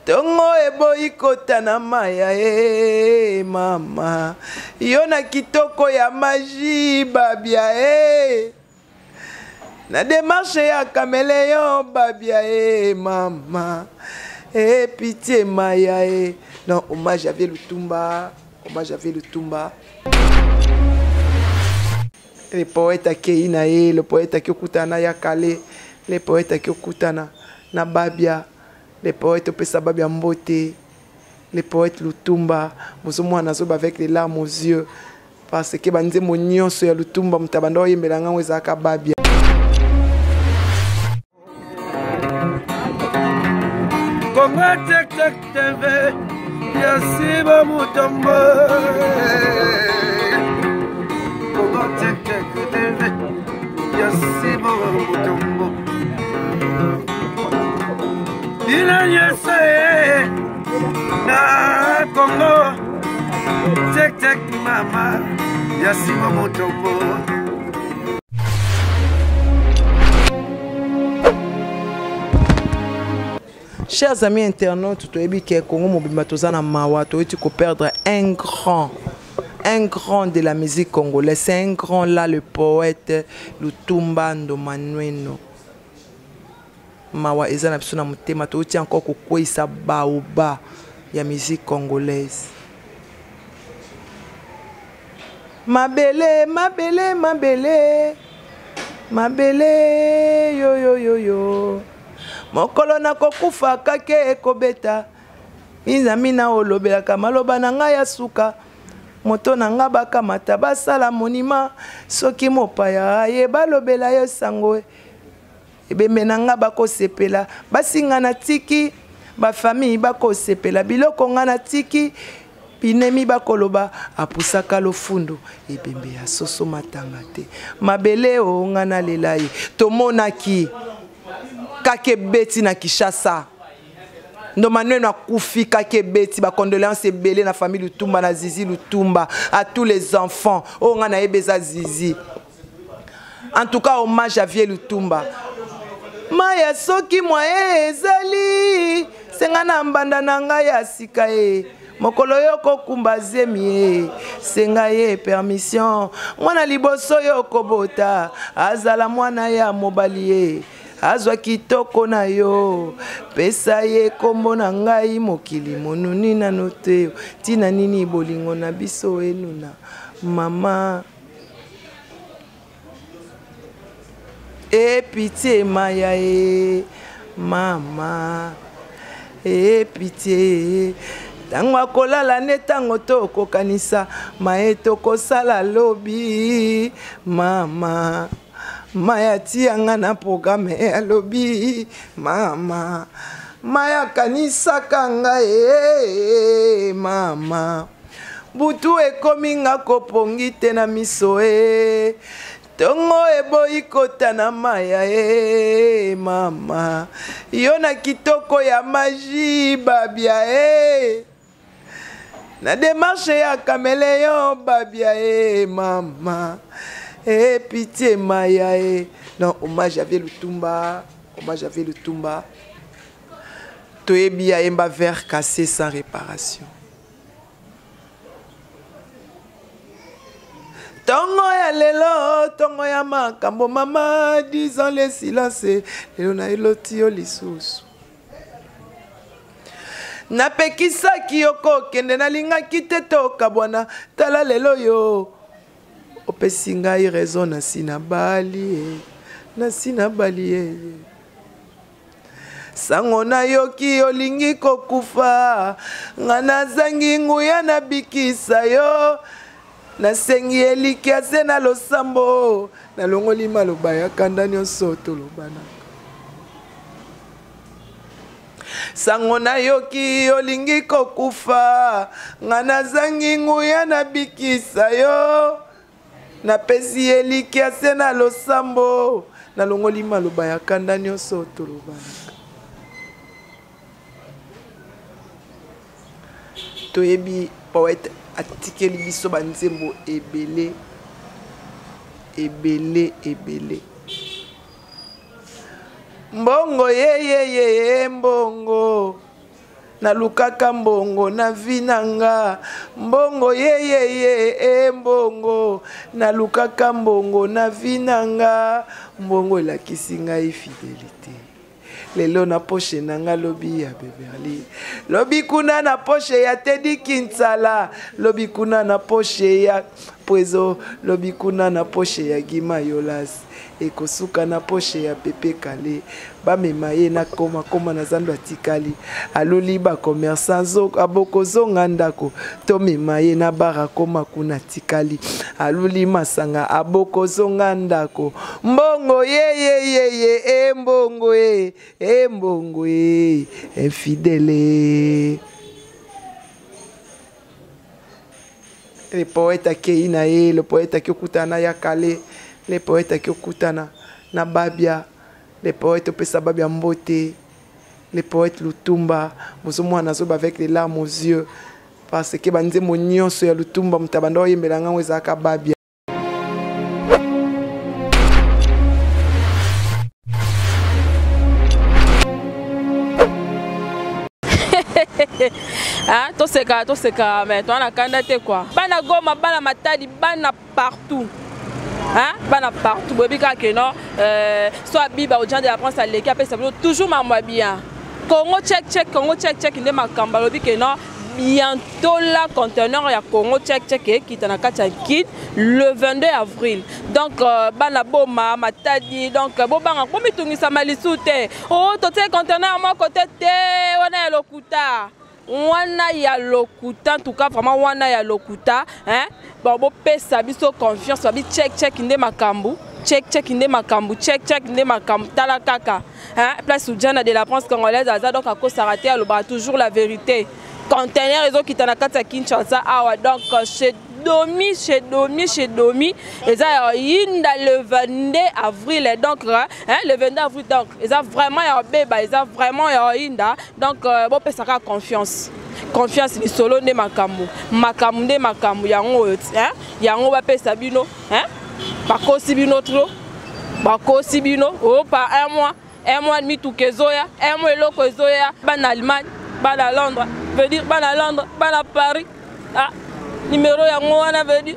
tongo eboyi kota na maya mama yo na kitoko ya magie babia na démarche ya caméléon babia mama pitié maya non hommage à Lutumba, hommage à Lutumba. Les poètes à Keinae, le poète à Kyokutana Yakale, les poètes à Kyokutana na Babia, les poètes au Pesa Babia Mbote, les poètes Lutumba, Mozomo Anazoba avec les larmes aux yeux, parce que Banze Monyon sur Lutumba, Mtabando Yemelanga Wezaka Babia. Konga tek tek TV, Yasiba Mutombo. Konga tek tek TV, Yasiba Mutombo. Ina yese na Kongo tek tek mama, Yasiba Mutombo. Chers amis internautes, tu as que Congo Mobimba Tozana Mawa, tu as perdre un grand de la musique congolaise. C'est un grand là, le poète Lutumba Ndomanueno. Mawa ezana bisona mutema, tu as encore kokwisa baoba ya musique congolaise. Mabele, mabele, mabele, mabele, yo yo yo yo. Mokolo na kokufa kake ekobeta Minzambi na olobelaka maloba na ngai ya suka moto na nga bakamata basala monima soki mopaya ye balobela yo sango ebembe na nga bakosepela basinga na tiki bafamille bakosepela biloko nga na tiki binemi bakoloba apusaka lofundo ebembe ya soso matanga te mabele o nga na lela ye tomonaki kake beti na Kishasa Ndomanueno akufi kake beti ba condoléances ebele na famille Lutumba na Zizi Lutumba à tous les enfants o nga na ebeza Zizi en tout cas hommage à Vieux Lutumba maya soki mwaye ezali senga na mbanda na ngai ya sika mokolo yoko kumba zemi senga ye permission mwana liboso yoko bota azala mwana ya mobali azwa kitoko na yo pesa ye kombo na ngai mokili monuni na note tina nini bolingo na biso enuna mama pitié maya mama pitié tango akolala ne tango toko kanisa mae toko sala lobi mama Maya tianga na programme ya lobi mama Maya kanisa kanga mama butu ekomi nga kopongi te na miso tongo eboyi kota na maya mama yo na kitoko ya magie babia na démarche ya caméléon babia mama pitié maya non hommage à Lutumba, hommage à Lutumba. Toebi a emba verre cassé sans réparation. Tongo ya lelo, tongo ya makambo mama, disons le silence, lelo na eloti yo lisusu. Napekisaki yoko kende na linga kiteto kabwana, tala lelo yo. Opesi ngai raison na sina bali sango na yoki olingi kokufa nga nazangi nguya na bikisa yo nasengi elikia se na losambo nalongoli maloba ya kanda nyonso tolobana sango na yoki olingi kokufa nga nazangi nguya na bikisa yo na pesi elikia se na losambo na longoli maloba ya kanda nyonso tolobana toyebi poète atikeli biso banzembo ebele mbongo ye mbongo nalukaka mbongo na vinanga mbongo ye mbongo nalukaka mbongo na vinanga mbongo elakisi ngai fidélité lelo na poche nanga lobi ya Beverly lobi kuna na poche ya Teddy Kinsala lobi kuna na poche ya Pwezo lobi kuna na poche ya Gima Yolas ekosuka na poche ya Pepe Kale bamema ye na koma na zando atikali aloli ba commerçant zo aboko zonga ndako tomema ye na bara koma kuna tikali aloli masanga aboko zonga ndako mbongo ye mbongo infidèle. Le poète qui inae, le poète qui okutana ya Kale, le poète qui okutana na Babia, le poète opesa Babia Mbote, le poète Lutumba, mozomo nazoba avec les larmes aux yeux, parce que banze mo nyonso ya Lutumba mutabando yembelanga wezaka Babia. Hein, tout c'est car mais toi on a candidaté quoi. Bana Goma, bana Matadi, bana partout. Hein, bana partout. Bobi que non, soit biba aux gens de la France à l'équipe après ça toujours ma bien. Congo check, il ma kamba lobi que non. Bientôt là conteneur ya Congo check qui t'en a kit le 22 avril. Donc bana boma Matadi donc bobanga komi tungisa malisute. Oh tote conteneur à mon côté te on a lokuta. Wana ya lokuta en tout cas vraiment wana ya lokuta hein bon bo pesa biso confiance babi check inde makambu check inde makambu tala kaka hein place Soudjana de la France congolaise aza donc à cause s'arrêter à l'obra toujours la vérité conteneur les autres qui t'en kata Kinshasa awa donc chez Domi et ça inda le 22 avril donc hein le 22 avril donc ils ont vraiment ya beba ils ont vraiment ya inda donc bon pesaka confiance ni solo ne makambu de makambu yango hein yango ba pesa bino hein bakosi bino trop bakosi bino oh pas un mois et demi tout kezoya un mois eloko ezoya bana Allemagne bana Londres veut dire bana Londres bana Paris ah numéro yango wana veut dire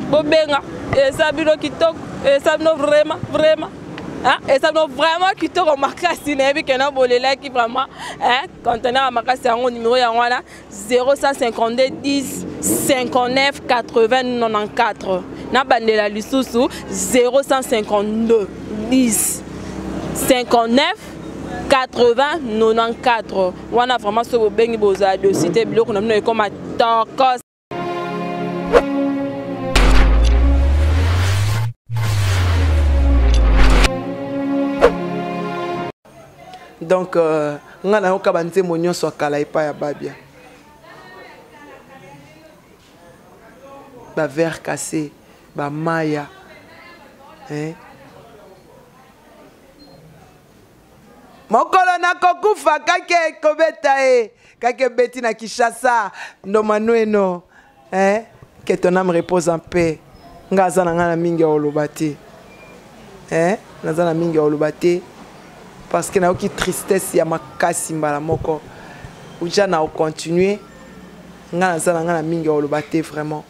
bobenga et ça bino kitoko et ça bino vraiment hein et ça bino vraiment kitoko makasi na yebi kena bolela ki vraiment hein conteneur makasi yango numéro yango wana 0152 10 59 80 94 na bandela lisusu 0152 10 59 80 94 wana vraiment so bobengi boza de cité biloko na bino comme tokos. Donc, ngana yoka banze monyo so kala epa ya Babia. Ba verre cassé, ba maya. Hein? Mokolo na kokufa kake kobeta kake beti na Kinshasa ndo manueno. Hein? Que ton âme repose en paix. Ngaza na ngana mingi olobate. Hein? Ngaza na mingi olobate. Parce que na oki tristesse ya makasi mbala moko uja na continuer ngana zana ngana mingi olobate vraiment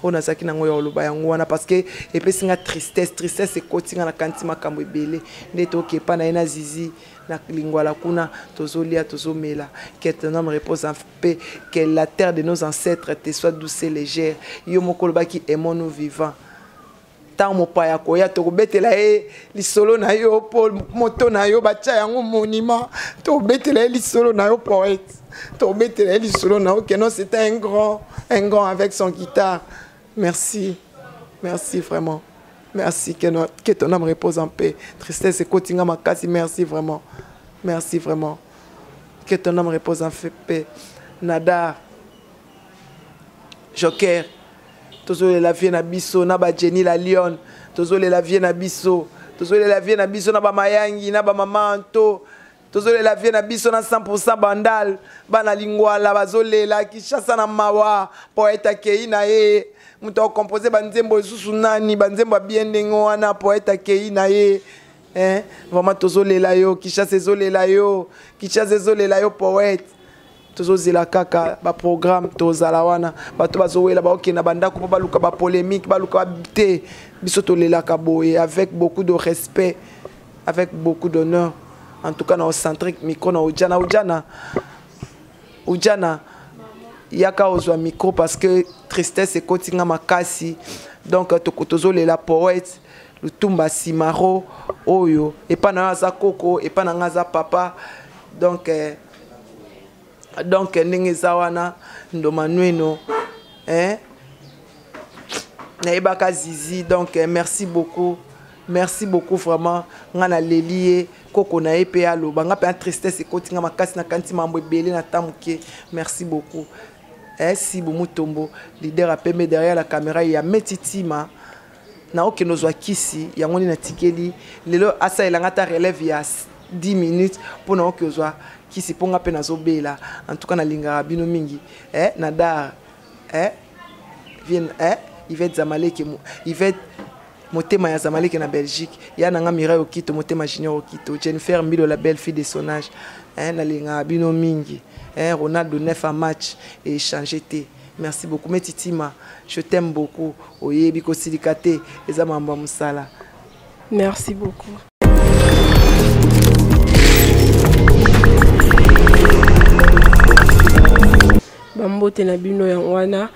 ona saki na ngoya oloba yango wana parce que epesi nga tristesse ekotinga na kanti makambo ebele ndeto kepa na ena zizi na lingwala kuna tozolia tozomela que ton âme repose en paix que la terre de nos ancêtres te soit douce et légère yo moko lobaki aimons-nous vivants. Tant mon paya koya to betela li solo na yo Paul moto na yo bacha yango monument to betela li solo na yo poète to betela li solo na yo que non c'était un grand avec son guitare. Merci vraiment, merci que ton âme repose en paix. Tristesse et kotinga makasi, merci vraiment que ton âme repose en paix. Nada Joker tozole la vie na biso na ba Jenny la Lion tozole la vie na biso na ba Mayangi na ba Mamanto tozole la vie na biso na 100% bandal bana lingwala bazolela Kinshasa na mawa poeta kei na ye muto composer banzembo susu nani banzembo bien ndengo wana poeta kei na ye hein vraiment tozole la yo Kinshasa zolela yo poète tozozela kaka ba programme tozala wana bato bazowela baokena bandako po baluka ba polémique baluka te biso tolelaka boye avec beaucoup de respect avec beaucoup d'honneur en tout cas na centrique micro na ujana yaka ozwa micro parce que tristesse ekotinga makasi donc tozolela poète Lutumba Simaro oyo epa na za koko epa na ngaza papa donc ndenge zawana ndo manueno na ebaka zizi donc merci beaucoup vraiment ngana lelie koko na epe alo banga pe tristesse ekotinga makasi na kanti mambo ebele na tamuke merci beaucoup si Mutombo leader a pembe derrière la caméra ya Metitima na okeno zwa kisi yango ni na tikeli lelo asa elanga ta relève ya 10 minutes pour na okezwa kisi ponga pe nazobela en tout cas na lingara bino mingi nadar vient Yvette Zamalek Yvette motema ya Zamalek na Belgique ya nanga Mireille Okito motema Junior Okito Jennifer Mbilo la belle fille de son âge na lingara bino mingi Ronaldo 9 à match et échangé. Merci beaucoup. Metitima, je t'aime beaucoup. Oyebi ko silikate eza mamba musala. Merci beaucoup. Bambote na bino yangwana,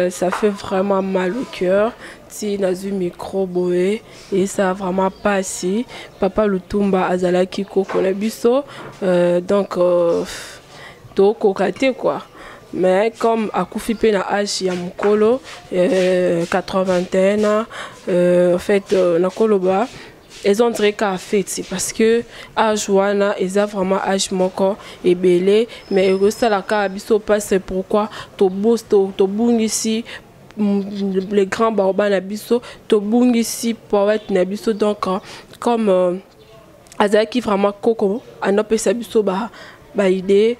ça fait vraiment mal au cœur. Si nazu micro boé et ça a vraiment passé. Papa Lutumba azalaki koko na biso donc to kokate quoi. Mais comme akufi pe na âge ya mukolo 81 ans en fait na koloba ils ont très qu'à fait parce que âge wana ils a vraiment âge moko ebele mais ça la ka biso passe pourquoi to boost to bungisi les grands barba na biso to bungisi poète na biso donc comme azaki vraiment koko anopesa biso ba idée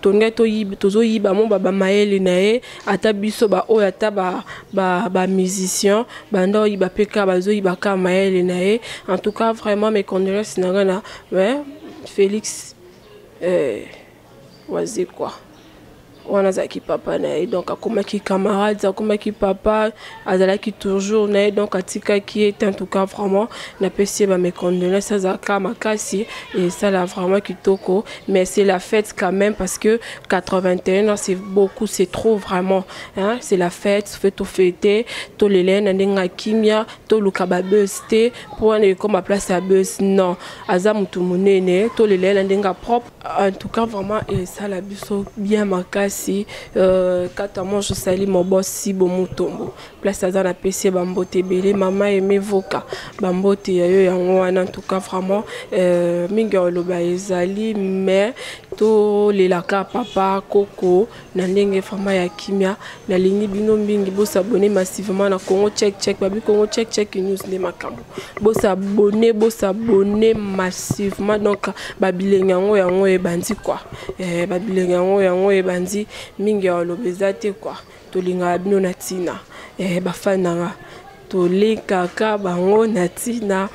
tonga tozo yiba mon baba maele nae ata biso ba oyo ata ba musicien bando yiba peka bazo yiba ka maele nae en tout cas vraiment mes condoléances na mais Félix wazi quoi wana zaki papa nae donc akoma ki camarade akoma ki papa azala ki toujours nae donc atika qui est en tout cas vraiment na pesi ba mes condoléances zaka makasi et ça là vraiment kitoko mais c'est la fête quand même parce que 81 ans c'est beaucoup c'est trop vraiment hein c'est la fête fait au fêter to lele na ndenga kimia to luka ba beuste pour aller comme à place à bus non aza mutu munene to lele na ndenga propre en tout cas vraiment et ça la biso bien makasi quand moi je salue mon boss Sibo Mutombo place à la PC bambote belé maman aimé voka bambote yayo yango en tout cas vraiment minga loba ezali mais to lelaka papa koko na ndenge vraiment ya kimia na lingi bino mingi bo s'abonner massivement na Congo check babi Congo check news les makambo bo s'abonner massivement donc babilenga yango e bandi quoi babilenga yango e bandi mingi ya lobezate quoi tolinga bino natina bafana toleka ka bango natina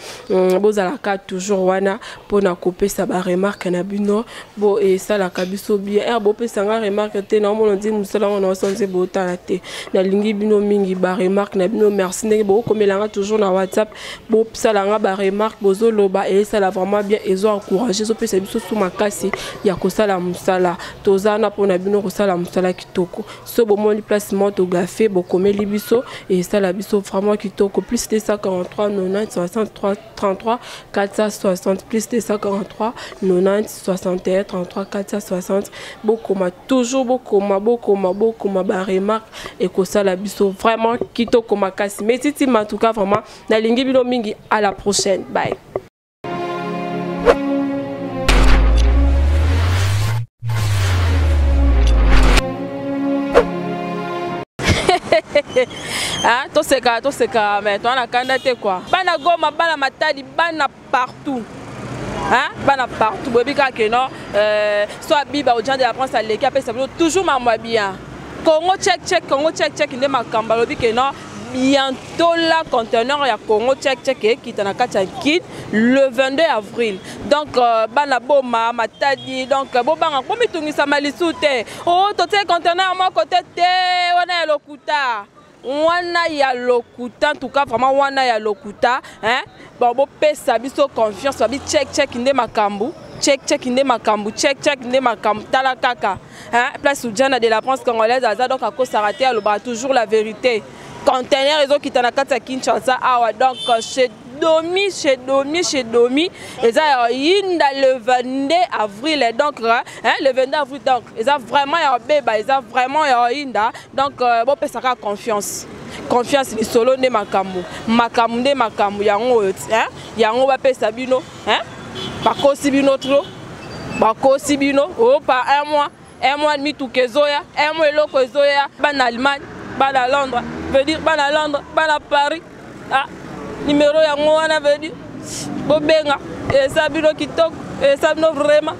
bozalaka toujours wana pona kopesa ba remarque na bino bo et ça la kabiso bien bo pesa nga remarque te na mo ndi musala on sonze botala te na lingi bino mingi ba remarque na bino merci ndenge bo komelanga toujours na WhatsApp bo pesa nga ba remarque bozo loba et ça la vraiment bien ezo encourager zo pesa biso sous makasi ya kosala musala tozana pona bino kosala musala kitoko so bo moni placement to gafé bo komeli biso et ça la biso vraiment kitoko plus de 143 90 63 33 460 plus de 143 90 61 33 460 bokoma toujours bokoma ba remarque et que ça la biso vraiment kitoko makasi metiti en tout cas vraiment na lingi bino mingi à la prochaine bye. Ah, tout c'est cas, mais toi on a candidaté quoi. Bana goma, bana matadi, bana partout. Hein? Bana partout. Bobi que non, soit biba aux gens de la France à l'équipe, ça veut toujours ma bien. Congo check, il est ma camba, bobi que non. bientôt la conteneur ya Congo check qui est en kit le 22 avril. Donc bana boma matadi donc bobanga komi tungisa malisute. Oh tote conteneur moi côté te wana ya lokuta. Wana ya lokuta en tout cas vraiment wana ya lokuta hein. Bon bo pesa biso confiance babi check inde makambu. Check inde makambu check inde makambu tala kaka hein place Soudjana de la France congolaise aza donc à cause s'arrêter à l'obra toujours la vérité conteneur les autres qui t'en a kata Kinshasa awa donc chez Domi et ça inda le 22 avril donc hein le 22 avril donc ils ont vraiment ya beba ils ont vraiment ya inda donc bon pesa ka confiance les solo de makambu de makambu yango hein yango ba pesa bino hein bakosi bino trop bakosi bino oh pas un mois et demi tout kezoya un mois eloko ezoya ban Allemagne ban à Londres veut dire ban à Londres ban à Paris ah numéro yango wana veut dire bobenga et ça bino kitoko et ça bino vraiment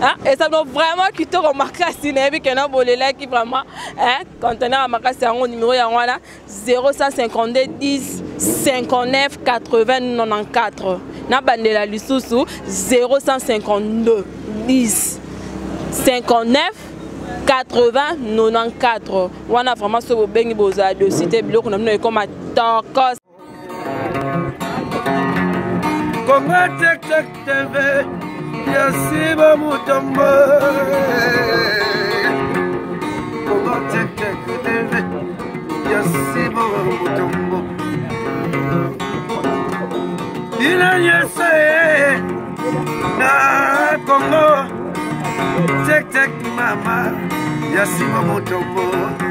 hein et ça bino vraiment kitoko makasi na yebi kena bolela ki vraiment hein conteneur makasi yango numéro yango wana 0152 10 59 80 94 na bandela lisusu 0152 10 59 80 94 wana vraiment so bobengi boza de cité biloko na bino comme tokos Congo Tek TV Yasiba Mutombo Congo Tek TV Yasiba Mutombo Ina yese na Congo Tek mama Yasiba Mutombo